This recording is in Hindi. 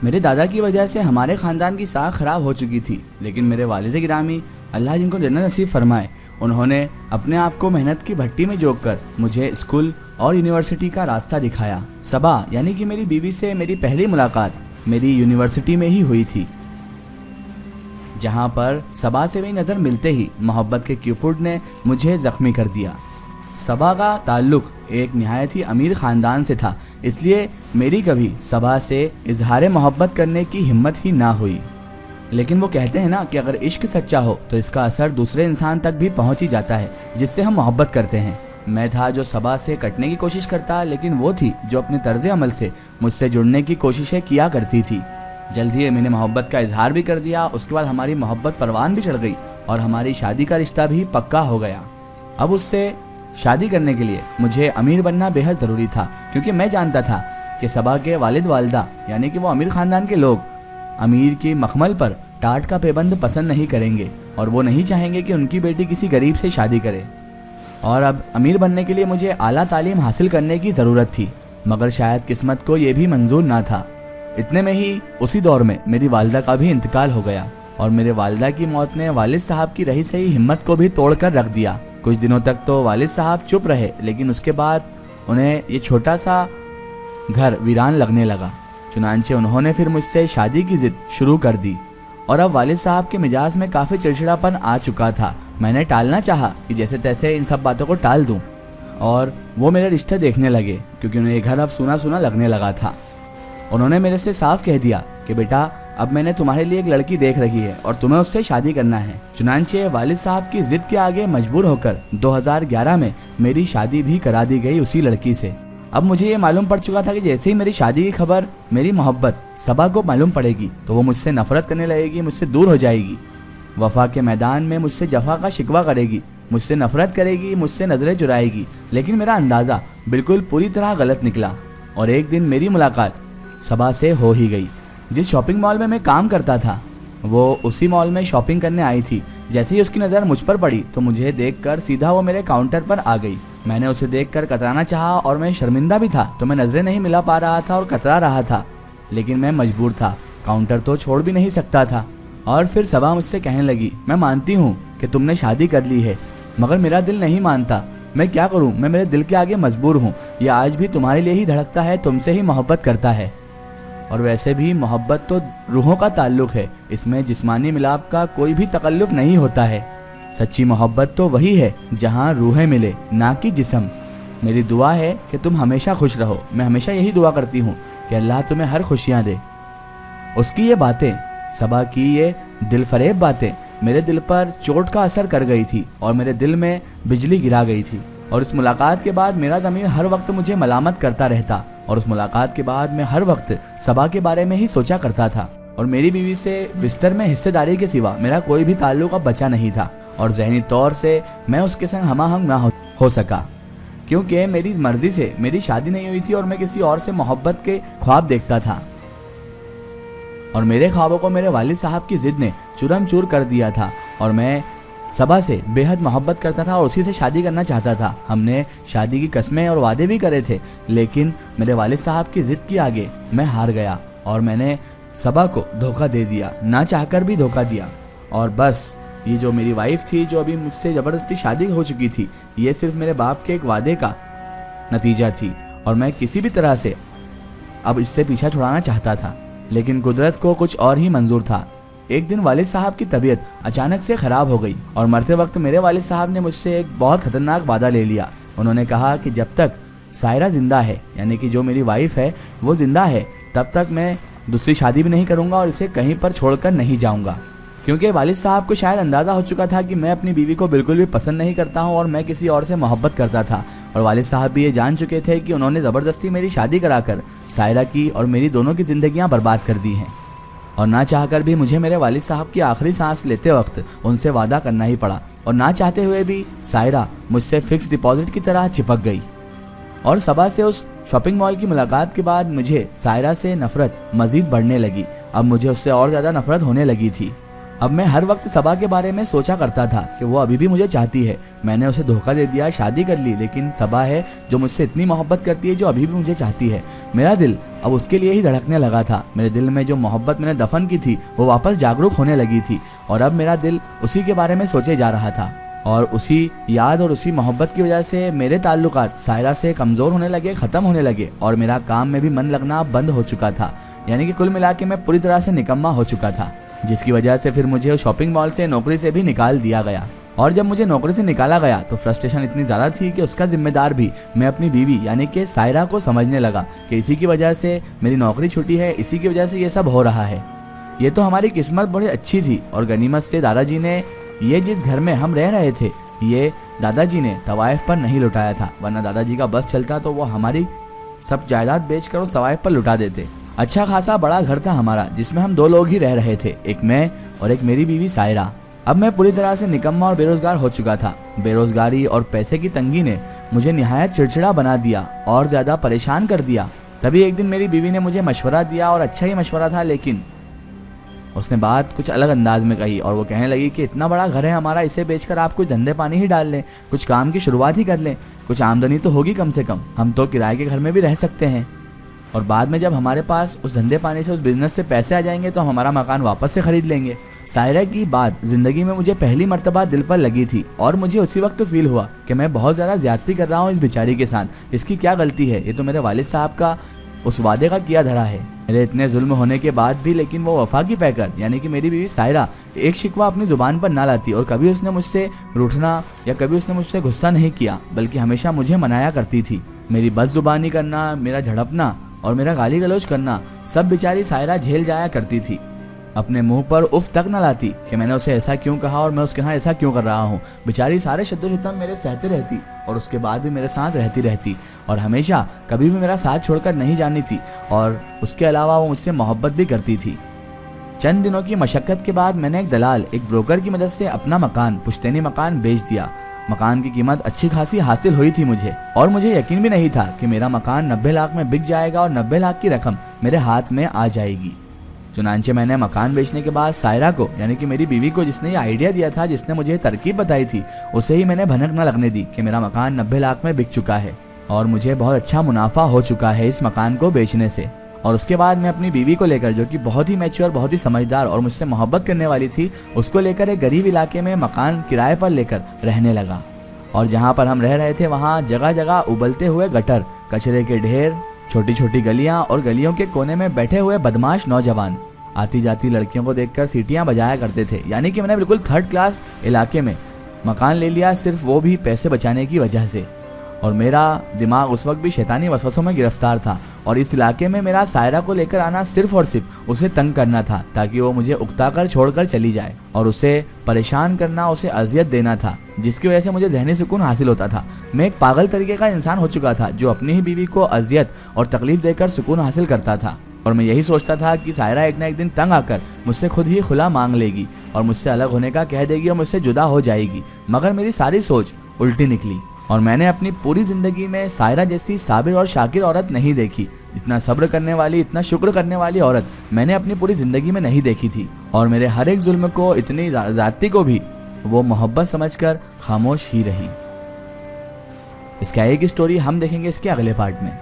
मेरे दादा की वजह से हमारे ख़ानदान की साख खराब हो चुकी थी, लेकिन मेरे वालिद गिरामी, अल्लाह जिनको जन्नत नसीब फरमाए, उन्होंने अपने आप को मेहनत की भट्टी में झोंक कर मुझे स्कूल और यूनिवर्सिटी का रास्ता दिखाया। सबा यानी कि मेरी बीवी से मेरी पहली मुलाकात मेरी यूनिवर्सिटी में ही हुई थी, जहाँ पर सबा से मेरी नज़र मिलते ही मोहब्बत के क्यूपिड ने मुझे ज़ख्मी कर दिया। सबा का ताल्लुक़ एक निहायत ही अमीर ख़ानदान से था, इसलिए मेरी कभी सबा से इजहार मोहब्बत करने की हिम्मत ही ना हुई। लेकिन वो कहते हैं ना कि अगर इश्क सच्चा हो तो इसका असर दूसरे इंसान तक भी पहुंच ही जाता है जिससे हम मोहब्बत करते हैं। मैं था जो सबा से कटने की कोशिश करता, लेकिन वो थी जो अपने तर्ज अमल से मुझसे जुड़ने की कोशिशें किया करती थी। जल्द ही मैंने मोहब्बत का इजहार भी कर दिया। उसके बाद हमारी मोहब्बत परवान भी चढ़ गई और हमारी शादी का रिश्ता भी पक्का हो गया। अब उससे शादी करने के लिए मुझे अमीर बनना बेहद ज़रूरी था, क्योंकि मैं जानता था कि सबा के वालिद वालिदा यानी कि वो अमीर ख़ानदान के लोग अमीर की मखमल पर टाट का पैबंद पसंद नहीं करेंगे और वो नहीं चाहेंगे कि उनकी बेटी किसी गरीब से शादी करे। और अब अमीर बनने के लिए मुझे आला तालीम हासिल करने की ज़रूरत थी, मगर शायद किस्मत को ये भी मंजूर ना था। इतने में ही उसी दौर में मेरी वालिदा का भी इंतकाल हो गया और मेरे वालिदा की मौत ने वालिद साहब की रही सही हिम्मत को भी तोड़ कर रख दिया। कुछ दिनों तक तो वालिद साहब चुप रहे, लेकिन उसके बाद उन्हें ये छोटा सा घर वीरान लगने लगा। चुनांचे उन्होंने फिर मुझसे शादी की जिद शुरू कर दी और अब वालिद साहब के मिजाज में काफ़ी चिड़चिड़ापन आ चुका था। मैंने टालना चाहा कि जैसे तैसे इन सब बातों को टाल दूं और वो मेरे रिश्ते देखने लगे, क्योंकि उन्हें ये घर अब सूना सूना लगने लगा था। उन्होंने मेरे से साफ कह दिया कि बेटा, अब मैंने तुम्हारे लिए एक लड़की देख रही है और तुम्हें उससे शादी करना है। चुनांचे वालिद साहब की जिद के आगे मजबूर होकर 2011 में मेरी शादी भी करा दी गई उसी लड़की से। अब मुझे ये मालूम पड़ चुका था कि जैसे ही मेरी शादी की खबर मेरी मोहब्बत सबा को मालूम पड़ेगी तो वो मुझसे नफरत करने लगेगी, मुझसे दूर हो जाएगी, वफा के मैदान में मुझसे जफा का शिकवा करेगी, मुझसे नफरत करेगी, मुझसे नजरें चुराएगी। लेकिन मेरा अंदाज़ा बिल्कुल पूरी तरह गलत निकला और एक दिन मेरी मुलाकात सबा से हो ही गई। जिस शॉपिंग मॉल में मैं काम करता था वो उसी मॉल में शॉपिंग करने आई थी। जैसे ही उसकी नज़र मुझ पर पड़ी तो मुझे देखकर सीधा वो मेरे काउंटर पर आ गई। मैंने उसे देखकर कतराना चाहा और मैं शर्मिंदा भी था, तो मैं नज़रें नहीं मिला पा रहा था और कतरा रहा था, लेकिन मैं मजबूर था, काउंटर तो छोड़ भी नहीं सकता था। और फिर सबा मुझसे कहने लगी, मैं मानती हूँ कि तुमने शादी कर ली है, मगर मेरा दिल नहीं मानता। मैं क्या करूँ, मैं मेरे दिल के आगे मजबूर हूँ। ये आज भी तुम्हारे लिए ही धड़कता है, तुमसे ही मोहब्बत करता है। और वैसे भी मोहब्बत तो रूहों का ताल्लुक़ है, इसमें जिस्मानी मिलाप का कोई भी तकल्लुफ़ नहीं होता है। सच्ची मोहब्बत तो वही है जहाँ रूहें मिले, ना कि जिस्म। मेरी दुआ है कि तुम हमेशा खुश रहो। मैं हमेशा यही दुआ करती हूँ कि अल्लाह तुम्हें हर खुशियाँ दे। उसकी ये बातें, सबा की ये दिलफरेब बातें मेरे दिल पर चोट का असर कर गई थी और मेरे दिल में बिजली गिरा गई थी। और इस मुलाकात के बाद मेरा ज़मीर हर वक्त मुझे मलामत करता रहता और उस मुलाकात के बाद मैं हर वक्त सबा के बारे में ही सोचा करता था। और मेरी बीवी से बिस्तर में हिस्सेदारी के सिवा मेरा कोई भी ताल्लुक अब बचा नहीं था और जहनी तौर से मैं उसके संग हमाहंग ना हो सका, क्योंकि मेरी मर्जी से मेरी शादी नहीं हुई थी और मैं किसी और से मोहब्बत के ख्वाब देखता था। और मेरे ख्वाबों को मेरे वालिद साहब की जिद ने चूरम चूर कर दिया था और मैं सबा से बेहद मोहब्बत करता था और उसी से शादी करना चाहता था। हमने शादी की कस्में और वादे भी करे थे, लेकिन मेरे वालिद साहब की जिद के आगे मैं हार गया और मैंने सबा को धोखा दे दिया, ना चाहकर भी धोखा दिया। और बस ये जो मेरी वाइफ थी, जो अभी मुझसे ज़बरदस्ती शादी हो चुकी थी, ये सिर्फ मेरे बाप के एक वादे का नतीजा थी और मैं किसी भी तरह से अब इससे पीछा छुड़ाना चाहता था, लेकिन कुदरत को कुछ और ही मंजूर था। एक दिन वालिद साहब की तबीयत अचानक से ख़राब हो गई और मरते वक्त मेरे वालिद साहब ने मुझसे एक बहुत ख़तरनाक वादा ले लिया। उन्होंने कहा कि जब तक सायरा ज़िंदा है, यानी कि जो मेरी वाइफ है वो ज़िंदा है, तब तक मैं दूसरी शादी भी नहीं करूँगा और इसे कहीं पर छोड़कर नहीं जाऊँगा। क्योंकि वालिद साहब को शायद अंदाज़ा हो चुका था कि मैं अपनी बीवी को बिल्कुल भी पसंद नहीं करता हूँ और मैं किसी और से मोहब्बत करता था। और वालिद साहब भी ये जान चुके थे कि उन्होंने ज़बरदस्ती मेरी शादी कराकर सायरा की और मेरी दोनों की ज़िंदगियाँ बर्बाद कर दी हैं। और ना चाहकर भी मुझे मेरे वालिद साहब की आखिरी सांस लेते वक्त उनसे वादा करना ही पड़ा और ना चाहते हुए भी सायरा मुझसे फिक्स डिपॉजिट की तरह चिपक गई। और सबा से उस शॉपिंग मॉल की मुलाकात के बाद मुझे सायरा से नफ़रत मज़ीद बढ़ने लगी। अब मुझे उससे और ज़्यादा नफ़रत होने लगी थी अब मैं हर वक्त सबा के बारे में सोचा करता था कि वो अभी भी मुझे चाहती है। मैंने उसे धोखा दे दिया, शादी कर ली, लेकिन सबा है जो मुझसे इतनी मोहब्बत करती है, जो अभी भी मुझे चाहती है। मेरा दिल अब उसके लिए ही धड़कने लगा था। मेरे दिल में जो मोहब्बत मैंने दफन की थी वो वापस जागरूक होने लगी थी और अब मेरा दिल उसी के बारे में सोचे जा रहा था। और उसी याद और उसी मोहब्बत की वजह से मेरे ताल्लुकात सायरा से कमज़ोर होने लगे, ख़त्म होने लगे और मेरा काम में भी मन लगना बंद हो चुका था। यानी कि कुल मिला के मैं पूरी तरह से निकम्मा हो चुका था, जिसकी वजह से फिर मुझे शॉपिंग मॉल से, नौकरी से भी निकाल दिया गया। और जब मुझे नौकरी से निकाला गया तो फ्रस्ट्रेशन इतनी ज़्यादा थी कि उसका जिम्मेदार भी मैं अपनी बीवी यानी कि सायरा को समझने लगा कि इसी की वजह से मेरी नौकरी छूटी है, इसी की वजह से ये सब हो रहा है। ये तो हमारी किस्मत बड़ी अच्छी थी और गनीमत से दादाजी ने ये जिस घर में हम रह रहे थे, ये दादाजी ने तवाइफ पर नहीं लुटाया था, वरना दादाजी का बस चलता तो वो हमारी सब जायदाद बेचकर उस तवाइफ पर लुटा देते। अच्छा खासा बड़ा घर था हमारा, जिसमें हम 2 लोग ही रह रहे थे, एक मैं और एक मेरी बीवी सायरा। अब मैं पूरी तरह से निकम्मा और बेरोजगार हो चुका था। बेरोजगारी और पैसे की तंगी ने मुझे निहायत चिड़चिड़ा बना दिया और ज़्यादा परेशान कर दिया। तभी एक दिन मेरी बीवी ने मुझे मशवरा दिया और अच्छा ही मशवरा था, लेकिन उसने बात कुछ अलग अंदाज में कही और वो कहने लगी कि इतना बड़ा घर है हमारा, इसे बेचकर आप कुछ धंधे पानी ही डाल लें, कुछ काम की शुरुआत ही कर लें, कुछ आमदनी तो होगी कम से कम, हम तो किराए के घर में भी रह सकते हैं और बाद में जब हमारे पास उस धंधे पानी से, उस बिजनेस से पैसे आ जाएंगे तो हम हमारा मकान वापस से खरीद लेंगे। सायरा की बात जिंदगी में मुझे पहली मर्तबा दिल पर लगी थी और मुझे उसी वक्त फील हुआ कि मैं बहुत ज़्यादा ज्यादती कर रहा हूँ इस बेचारी के साथ। इसकी क्या गलती है, ये तो मेरे वालिद साहब का उस वादे का किया धरा है। मेरे इतने जुल्म होने के बाद भी लेकिन वो वफा की पैकर यानी कि मेरी बीवी सायरा एक शिकवा अपनी जुबान पर ना लाती और कभी उसने मुझसे रूठना या कभी उसने मुझसे गुस्सा नहीं किया, बल्कि हमेशा मुझे मनाया करती थी। मेरी बस जुबानी करना, मेरा झड़पना और मेरा गाली गलौज करना सब बेचारी सायरा झेल जाया करती थी। अपने मुंह पर उफ तक न लाती कि मैंने उसे ऐसा क्यों कहा और मैं उसके यहाँ ऐसा क्यों कर रहा हूँ। बेचारी सारे शत्रुहितम मेरे सहते रहती और उसके बाद भी मेरे साथ रहती और हमेशा कभी भी मेरा साथ छोड़कर नहीं जानी थी और उसके अलावा वो मुझसे मोहब्बत भी करती थी। चंद दिनों की मशक्कत के बाद मैंने एक दलाल, एक ब्रोकर की मदद से अपना मकान, पुश्तैनी मकान बेच दिया। मकान की कीमत अच्छी खासी हासिल हुई थी मुझे और मुझे यकीन भी नहीं था कि मेरा मकान 90 लाख में बिक जाएगा और 90 लाख की रकम मेरे हाथ में आ जाएगी। चुनांचे मैंने मकान बेचने के बाद सायरा को यानी कि मेरी बीवी को, जिसने ये आइडिया दिया था, जिसने मुझे तरकीब बताई थी, उसे ही मैंने भनक न लगने दी कि मेरा मकान 90 लाख में बिक चुका है और मुझे बहुत अच्छा मुनाफा हो चुका है इस मकान को बेचने से। और उसके बाद मैं अपनी बीवी को लेकर, जो कि बहुत ही मैच्योर, बहुत ही समझदार और मुझसे मोहब्बत करने वाली थी, उसको लेकर एक गरीब इलाके में मकान किराए पर लेकर रहने लगा। और जहाँ पर हम रह रहे थे वहाँ जगह जगह उबलते हुए गटर, कचरे के ढेर, छोटी छोटी गलियां और गलियों के कोने में बैठे हुए बदमाश नौजवान आती जाती लड़कियों को देखकर सीटियां बजाया करते थे। यानी कि मैंने बिल्कुल 3rd क्लास इलाके में मकान ले लिया, सिर्फ वो भी पैसे बचाने की वजह से। और मेरा दिमाग उस वक्त भी शैतानी वसवसों में गिरफ्तार था और इस इलाके में मेरा सायरा को लेकर आना सिर्फ और सिर्फ उसे तंग करना था, ताकि वो मुझे उकता कर छोड़कर चली जाए और उसे परेशान करना, उसे अजियत देना था, जिसकी वजह से मुझे जहनी सुकून हासिल होता था। मैं एक पागल तरीके का इंसान हो चुका था जो अपनी ही बीवी को अजियत और तकलीफ देकर सुकून हासिल करता था और मैं यही सोचता था कि सायरा एक ना एक दिन तंग आकर मुझसे खुद ही खुला मांग लेगी और मुझसे अलग होने का कह देगी और मुझसे जुदा हो जाएगी। मगर मेरी सारी सोच उल्टी निकली और मैंने अपनी पूरी जिंदगी में सायरा जैसी साबिर और शाकिर औरत नहीं देखी। इतना सब्र करने वाली, इतना शुक्र करने वाली औरत मैंने अपनी पूरी जिंदगी में नहीं देखी थी और मेरे हर एक जुल्म को, इतनी ज्यादती को भी वो मोहब्बत समझकर खामोश ही रही। इसका एक स्टोरी हम देखेंगे इसके अगले पार्ट में।